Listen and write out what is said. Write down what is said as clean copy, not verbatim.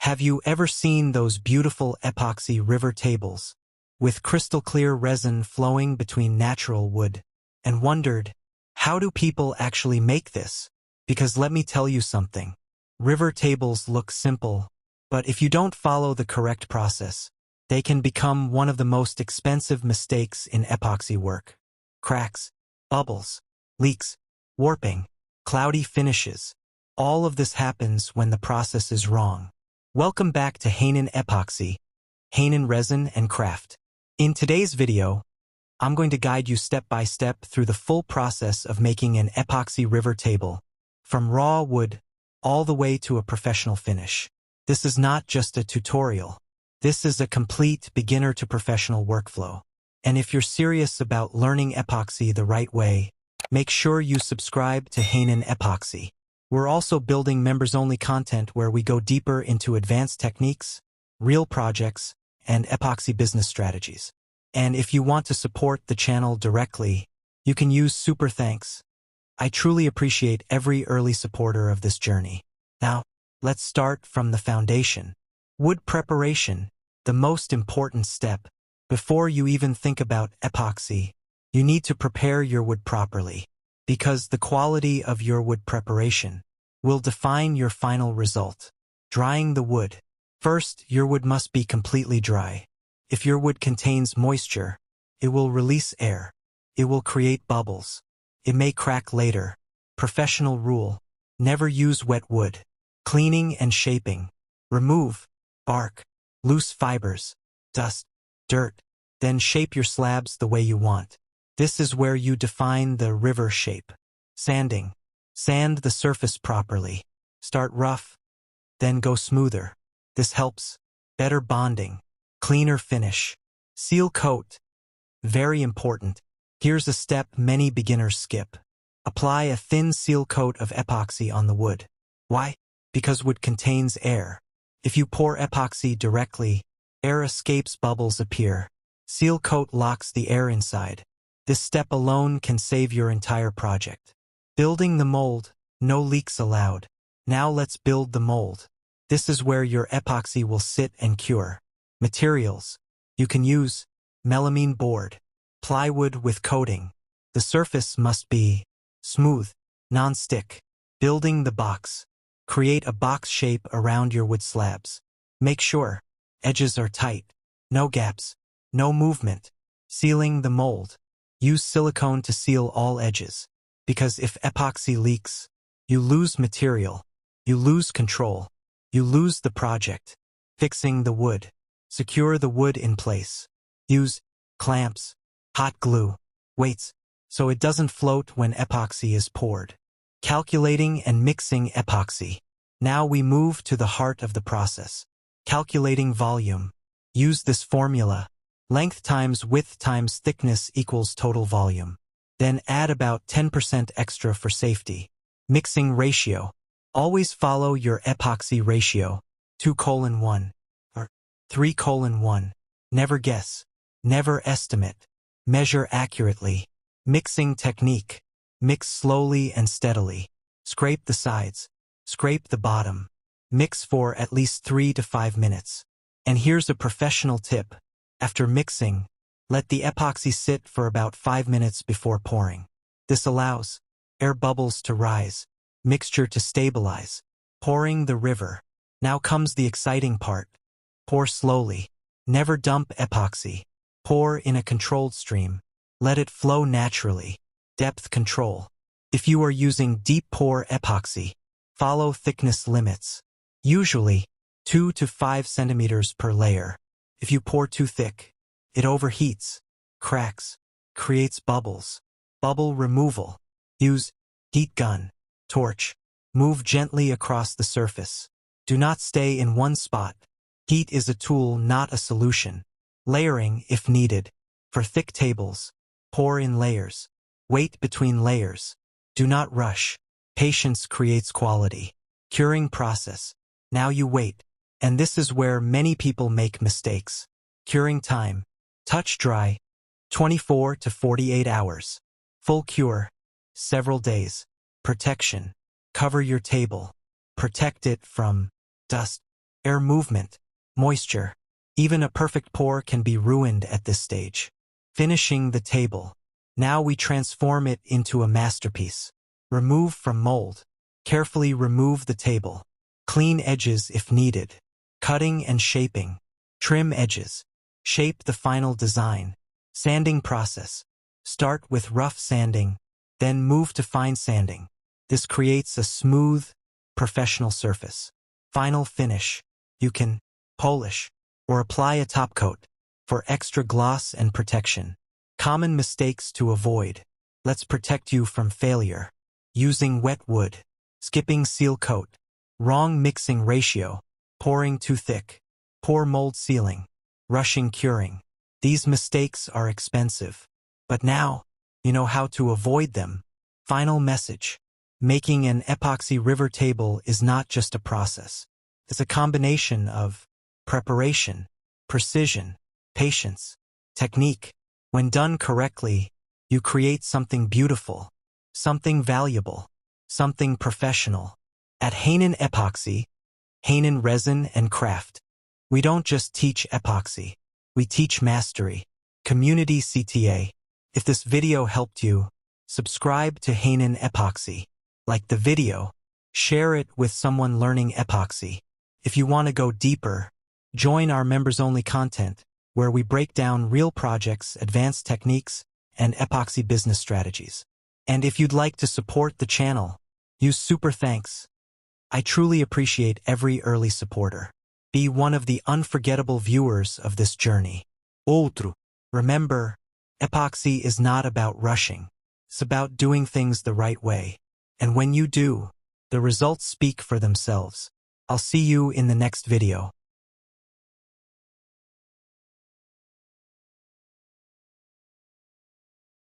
Have you ever seen those beautiful epoxy river tables with crystal clear resin flowing between natural wood and wondered, how do people actually make this? Because let me tell you something. River tables look simple, but if you don't follow the correct process, they can become one of the most expensive mistakes in epoxy work. Cracks, bubbles, leaks, warping, cloudy finishes. All of this happens when the process is wrong. Welcome back to Hanan Epoxy, Hanan Resin and Craft. In today's video, I'm going to guide you step by step through the full process of making an epoxy river table, from raw wood all the way to a professional finish. This is not just a tutorial. This is a complete beginner to professional workflow. And if you're serious about learning epoxy the right way, make sure you subscribe to Hanan Epoxy. We're also building members-only content where we go deeper into advanced techniques, real projects, and epoxy business strategies. And if you want to support the channel directly, you can use Super Thanks. I truly appreciate every early supporter of this journey. Now, let's start from the foundation. Wood preparation, the most important step. Before you even think about epoxy, you need to prepare your wood properly, because the quality of your wood preparation will define your final result. Drying the wood. First, your wood must be completely dry. If your wood contains moisture, it will release air. It will create bubbles. It may crack later. Professional rule: never use wet wood. Cleaning and shaping. Remove bark, loose fibers, dust, dirt. Then shape your slabs the way you want. This is where you define the river shape. Sanding. Sand the surface properly. Start rough, then go smoother. This helps. Better bonding. Cleaner finish. Seal coat. Very important. Here's a step many beginners skip. Apply a thin seal coat of epoxy on the wood. Why? Because wood contains air. If you pour epoxy directly, air escapes, bubbles appear. Seal coat locks the air inside. This step alone can save your entire project. Building the mold. No leaks allowed. Now let's build the mold. This is where your epoxy will sit and cure. Materials. You can use melamine board, plywood with coating. The surface must be smooth, non-stick. Building the box. Create a box shape around your wood slabs. Make sure edges are tight, no gaps, no movement. Sealing the mold. Use silicone to seal all edges, because if epoxy leaks, you lose material, you lose control, you lose the project. Fixing the wood. Secure the wood in place. Use clamps, hot glue, weights, so it doesn't float when epoxy is poured. Calculating and mixing epoxy. Now we move to the heart of the process. Calculating volume. Use this formula. Length times width times thickness equals total volume. Then add about 10% extra for safety. Mixing ratio. Always follow your epoxy ratio. 2:1 or 3:1. Never guess. Never estimate. Measure accurately. Mixing technique. Mix slowly and steadily. Scrape the sides. Scrape the bottom. Mix for at least 3 to 5 minutes. And here's a professional tip. After mixing, let the epoxy sit for about 5 minutes before pouring. This allows air bubbles to rise, mixture to stabilize. Pouring the river. Now comes the exciting part. Pour slowly. Never dump epoxy. Pour in a controlled stream. Let it flow naturally. Depth control. If you are using deep pour epoxy, follow thickness limits. Usually 2 to 5 centimeters per layer. If you pour too thick, it overheats, cracks, creates bubbles. Bubble removal. Use heat gun, torch. Move gently across the surface. Do not stay in one spot. Heat is a tool, not a solution. Layering if needed. For thick tables, pour in layers. Wait between layers. Do not rush. Patience creates quality. Curing process. Now you wait. And this is where many people make mistakes. Curing time. Touch dry. 24 to 48 hours. Full cure. Several days. Protection. Cover your table. Protect it from dust, air movement, moisture. Even a perfect pour can be ruined at this stage. Finishing the table. Now we transform it into a masterpiece. Remove from mold. Carefully remove the table. Clean edges if needed. Cutting and shaping. Trim edges. Shape the final design. Sanding process. Start with rough sanding, then move to fine sanding. This creates a smooth, professional surface. Final finish. You can polish or apply a top coat for extra gloss and protection. Common mistakes to avoid. Let's protect you from failure. Using wet wood. Skipping seal coat. Wrong mixing ratio. Pouring too thick. Poor mold sealing. Rushing curing. These mistakes are expensive. But now, you know how to avoid them. Final message. Making an epoxy river table is not just a process. It's a combination of preparation, precision, patience, technique. When done correctly, you create something beautiful, something valuable, something professional. At Hanan Epoxy, Hanan Resin and Craft, we don't just teach epoxy, we teach mastery. Community CTA. If this video helped you, subscribe to Hanan Epoxy. Like the video, share it with someone learning epoxy. If you want to go deeper, join our members-only content, where we break down real projects, advanced techniques, and epoxy business strategies. And if you'd like to support the channel, use super thanks. I truly appreciate every early supporter. Be one of the unforgettable viewers of this journey. Outro. Remember, epoxy is not about rushing. It's about doing things the right way. And when you do, the results speak for themselves. I'll see you in the next video.